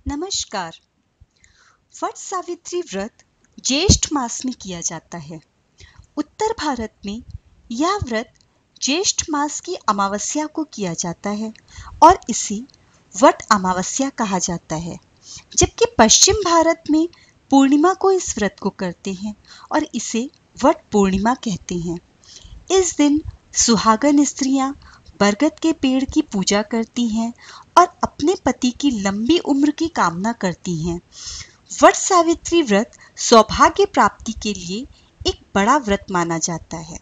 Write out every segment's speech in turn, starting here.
नमस्कार। वट सावित्री व्रत ज्येष्ठ मास में किया जाता है। उत्तर भारत में यह व्रत ज्येष्ठ मास की अमावस्या को किया जाता है और इसे वट अमावस्या कहा जाता है, जबकि पश्चिम भारत में पूर्णिमा को इस व्रत को करते हैं और इसे वट पूर्णिमा कहते हैं। इस दिन सुहागन स्त्रियां बरगद के पेड़ की पूजा करती हैं और अपने पति की लंबी उम्र की कामना करती हैं। वट सावित्री व्रत सौभाग्य प्राप्ति के लिए एक बड़ा व्रत माना जाता है।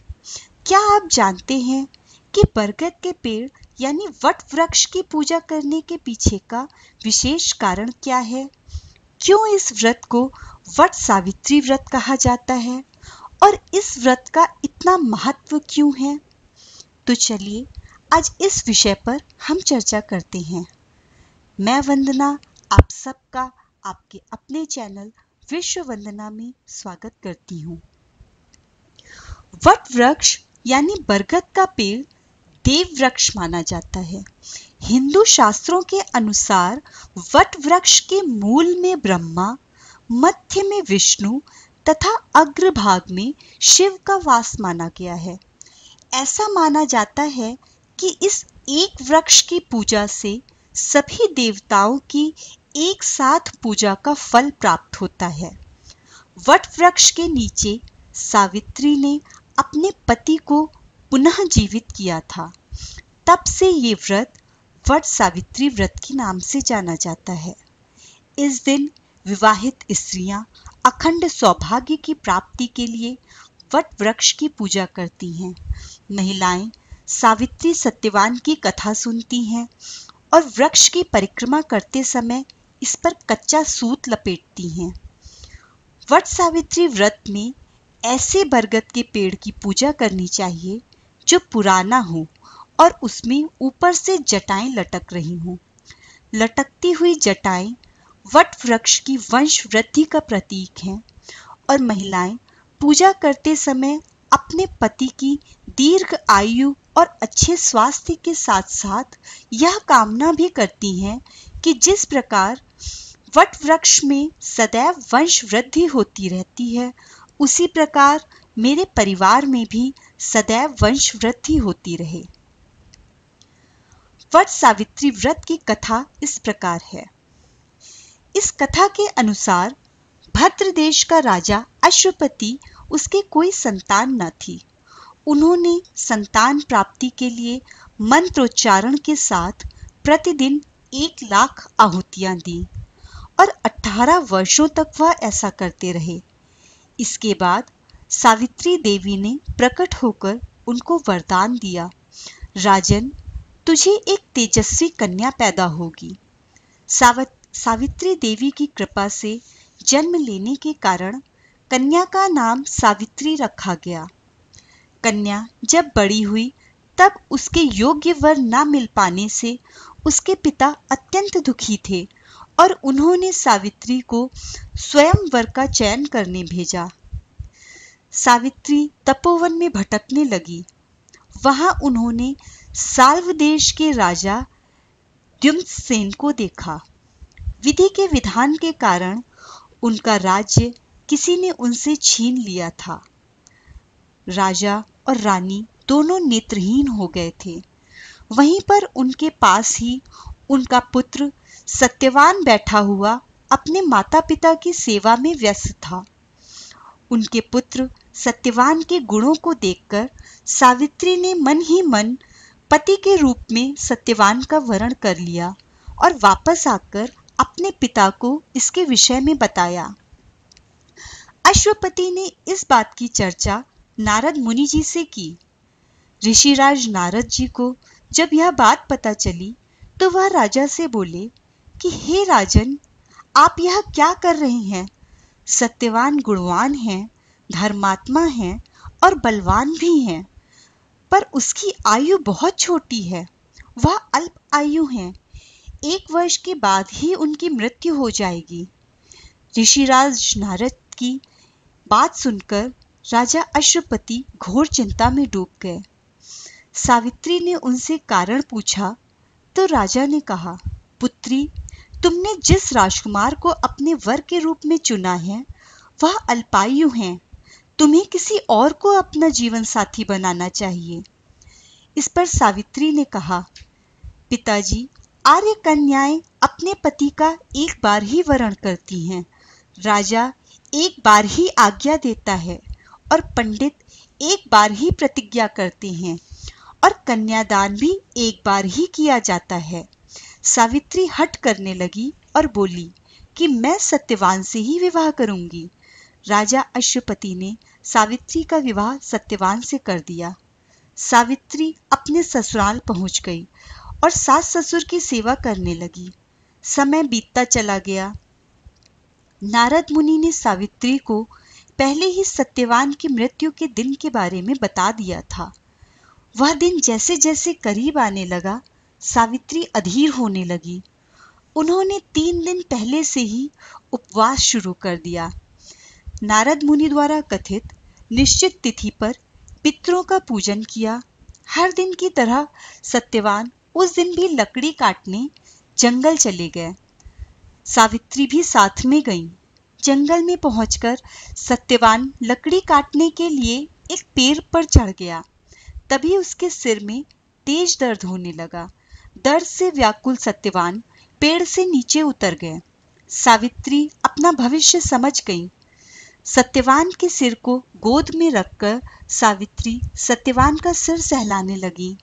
क्या आप जानते हैं कि बरगद के पेड़ यानी वट वृक्ष की पूजा करने के पीछे का विशेष कारण क्या है? क्यों इस व्रत को वट सावित्री व्रत कहा जाता है और इस व्रत का इतना महत्व क्यों है? तो चलिए आज इस विषय पर हम चर्चा करते हैं। मैं वंदना आप सबका आपके अपने चैनल विश्व वंदना में स्वागत करती हूँ। वट वृक्ष यानी बरगद का पेड़ देव वृक्ष माना जाता है। हिंदू शास्त्रों के अनुसार वट वृक्ष के मूल में ब्रह्मा, मध्य में विष्णु तथा अग्रभाग में शिव का वास माना गया है। ऐसा माना जाता है कि इस एक वृक्ष की पूजा से सभी देवताओं की एक साथ पूजा का फल प्राप्त होता है। वट वृक्ष के नीचे सावित्री ने अपने पति को पुनः जीवित किया था। तब से ये व्रत वट सावित्री व्रत के नाम से जाना जाता है। इस दिन विवाहित स्त्रियां अखंड सौभाग्य की प्राप्ति के लिए वट वृक्ष की पूजा करती हैं। महिलाएं सावित्री सत्यवान की कथा सुनती हैं और वृक्ष की परिक्रमा करते समय इस पर कच्चा सूत लपेटती हैं। वट सावित्री व्रत में ऐसे बरगद के पेड़ की पूजा करनी चाहिए जो पुराना हो और उसमें ऊपर से जटाएं लटक रही हों। लटकती हुई जटाएं वट वृक्ष की वंश वृद्धि का प्रतीक हैं और महिलाएं पूजा करते समय अपने पति की दीर्घ आयु और अच्छे स्वास्थ्य के साथ साथ यह कामना भी करती हैं कि जिस प्रकार वट वृक्ष में सदैव वंश वृद्धि होती रहती है, उसी प्रकार मेरे परिवार में भी सदैव वंश वृद्धि होती रहे। वट सावित्री व्रत की कथा इस प्रकार है। इस कथा के अनुसार भद्र देश का राजा अश्वपति उसके कोई संतान न थी। उन्होंने संतान प्राप्ति के लिए मंत्रोच्चारण के साथ प्रतिदिन 1,00,000 आहुतियां दी और 18 वर्षों तक वह ऐसा करते रहे। इसके बाद सावित्री देवी ने प्रकट होकर उनको वरदान दिया, राजन, तुझे एक तेजस्वी कन्या पैदा होगी। सावित्री देवी की कृपा से जन्म लेने के कारण कन्या का नाम सावित्री रखा गया। कन्या जब बड़ी हुई तब उसके योग्य वर न मिल पाने से उसके पिता अत्यंत दुखी थे और उन्होंने सावित्री को स्वयं वर का चयन करने भेजा। सावित्री तपोवन में भटकने लगी। वहां उन्होंने साल्व देश के राजा द्युम्नसेन को देखा। विधि के विधान के कारण उनका राज्य किसी ने उनसे छीन लिया था। राजा और रानी दोनों नेत्रहीन हो गए थे। वहीं पर उनके पास ही उनका पुत्र सत्यवान बैठा हुआ अपने माता पिता की सेवा में व्यस्त था। उनके पुत्र सत्यवान के गुणों को देखकर सावित्री ने मन ही मन पति के रूप में सत्यवान का वरण कर लिया और वापस आकर अपने पिता को इसके विषय में बताया। अश्वपति ने इस बात की चर्चा नारद मुनि जी से की। ऋषिराज नारद जी को जब यह बात पता चली तो वह राजा से बोले कि हे राजन, आप यह क्या कर रहे हैं? सत्यवान गुणवान हैं, धर्मात्मा हैं और बलवान भी हैं, पर उसकी आयु बहुत छोटी है। वह अल्प आयु है। 1 वर्ष के बाद ही उनकी मृत्यु हो जाएगी। ऋषिराज नारद की बात सुनकर राजा अश्वपति घोर चिंता में डूब गए। सावित्री ने उनसे कारण पूछा तो राजा ने कहा, पुत्री, तुमने जिस राजकुमार को अपने वर के रूप में चुना है वह अल्पायु है। तुम्हें किसी और को अपना जीवन साथी बनाना चाहिए। इस पर सावित्री ने कहा, पिताजी, आर्य कन्याएं अपने पति का एक बार ही वरण करती हैं। राजा एक बार ही आज्ञा देता है और पंडित एक बार ही प्रतिज्ञा करते हैं और कन्यादान भी एक बार ही किया जाता है। सावित्री हठ करने लगी और बोली कि मैं सत्यवान से ही विवाह करूंगी। राजा अश्वपति ने सावित्री का विवाह सत्यवान से कर दिया। सावित्री अपने ससुराल पहुंच गई और सास ससुर की सेवा करने लगी। समय बीतता चला गया। नारद मुनि ने सावित्री को पहले ही सत्यवान की मृत्यु के दिन के बारे में बता दिया था। वह दिन जैसे जैसे करीब आने लगा, सावित्री अधीर होने लगी। उन्होंने 3 दिन पहले से ही उपवास शुरू कर दिया। नारद मुनि द्वारा कथित निश्चित तिथि पर पितरों का पूजन किया। हर दिन की तरह सत्यवान उस दिन भी लकड़ी काटने जंगल चले गए। सावित्री भी साथ में गई। जंगल में पहुंचकर सत्यवान लकड़ी काटने के लिए एक पेड़ पर चढ़ गया। तभी उसके सिर में तेज दर्द होने लगा। दर्द से व्याकुल सत्यवान पेड़ से नीचे उतर गए। सावित्री अपना भविष्य समझ गई। सत्यवान के सिर को गोद में रखकर सावित्री सत्यवान का सिर सहलाने लगी।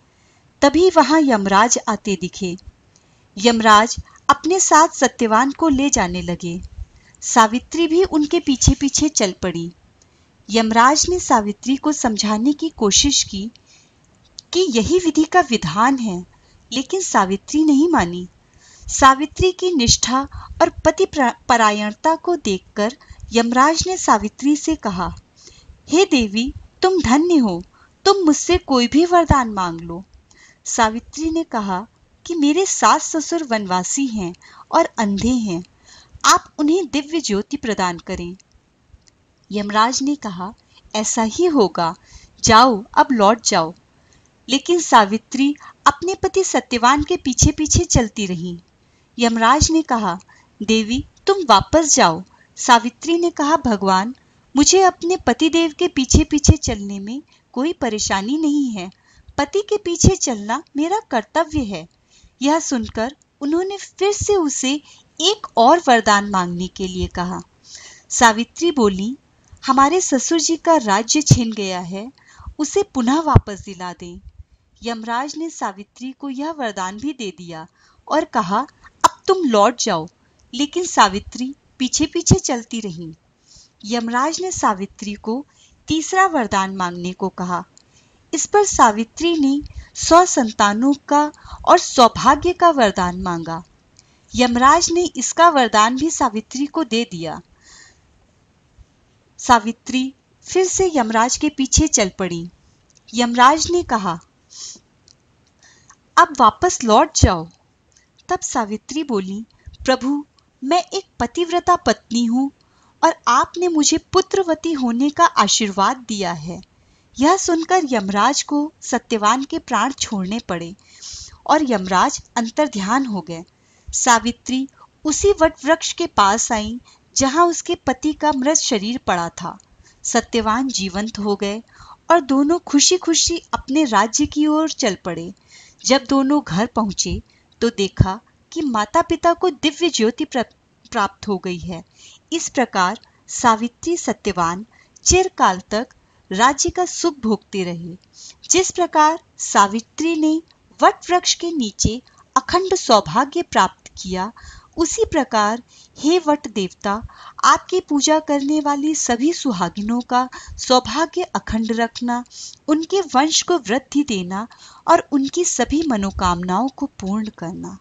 तभी वहां यमराज आते दिखे। यमराज अपने साथ सत्यवान को ले जाने लगे। सावित्री भी उनके पीछे पीछे चल पड़ी। यमराज ने सावित्री को समझाने की कोशिश की कि यही विधि का विधान है, लेकिन सावित्री नहीं मानी। सावित्री की निष्ठा और पति परायणता को देखकर यमराज ने सावित्री से कहा, हे देवी, तुम धन्य हो, तुम मुझसे कोई भी वरदान मांग लो। सावित्री ने कहा कि मेरे सास ससुर वनवासी हैं और अंधे हैं, आप उन्हें दिव्य ज्योति प्रदान करें। यमराज ने कहा, ऐसा ही होगा, जाओ, अब लौट जाओ। लेकिन सावित्री अपने पति सत्यवान के पीछे पीछे चलती रही। यमराज ने कहा, देवी, तुम वापस जाओ। सावित्री ने कहा, भगवान, मुझे अपने पतिदेव के पीछे पीछे चलने में कोई परेशानी नहीं है। पति के पीछे चलना मेरा कर्तव्य है। यह सुनकर उन्होंने फिर से उसे एक और वरदान मांगने के लिए कहा। सावित्री बोली, हमारे ससुर जी का राज्य छिन गया है, उसे पुनः वापस दिला दें। यमराज ने सावित्री को यह वरदान भी दे दिया और कहा, अब तुम लौट जाओ। लेकिन सावित्री पीछे पीछे चलती रही। यमराज ने सावित्री को तीसरा वरदान मांगने को कहा। इस पर सावित्री ने 100 संतानों का और सौभाग्य का वरदान मांगा। यमराज ने इसका वरदान भी सावित्री को दे दिया। सावित्री फिर से यमराज के पीछे चल पड़ी। यमराज ने कहा, अब वापस लौट जाओ। तब सावित्री बोली, प्रभु, मैं एक पतिव्रता पत्नी हूँ और आपने मुझे पुत्रवती होने का आशीर्वाद दिया है। यह सुनकर यमराज को सत्यवान के प्राण छोड़ने पड़े और यमराज अंतर्ध्यान हो गए। सावित्री उसी वट वृक्ष के पास आई जहां उसके पति का मृत शरीर पड़ा था। सत्यवान जीवंत हो गए और दोनों खुशी खुशी अपने राज्य की ओर चल पड़े। जब दोनों घर पहुंचे तो देखा कि माता पिता को दिव्य ज्योति प्राप्त हो गई है। इस प्रकार सावित्री सत्यवान चिरकाल तक राज्य का सुख भोगते रहे। जिस प्रकार सावित्री ने वट वृक्ष के नीचे अखंड सौभाग्य प्राप्त किया, उसी प्रकार हे वट देवता, आपकी पूजा करने वाली सभी सुहागिनों का सौभाग्य अखंड रखना, उनके वंश को वृद्धि देना और उनकी सभी मनोकामनाओं को पूर्ण करना।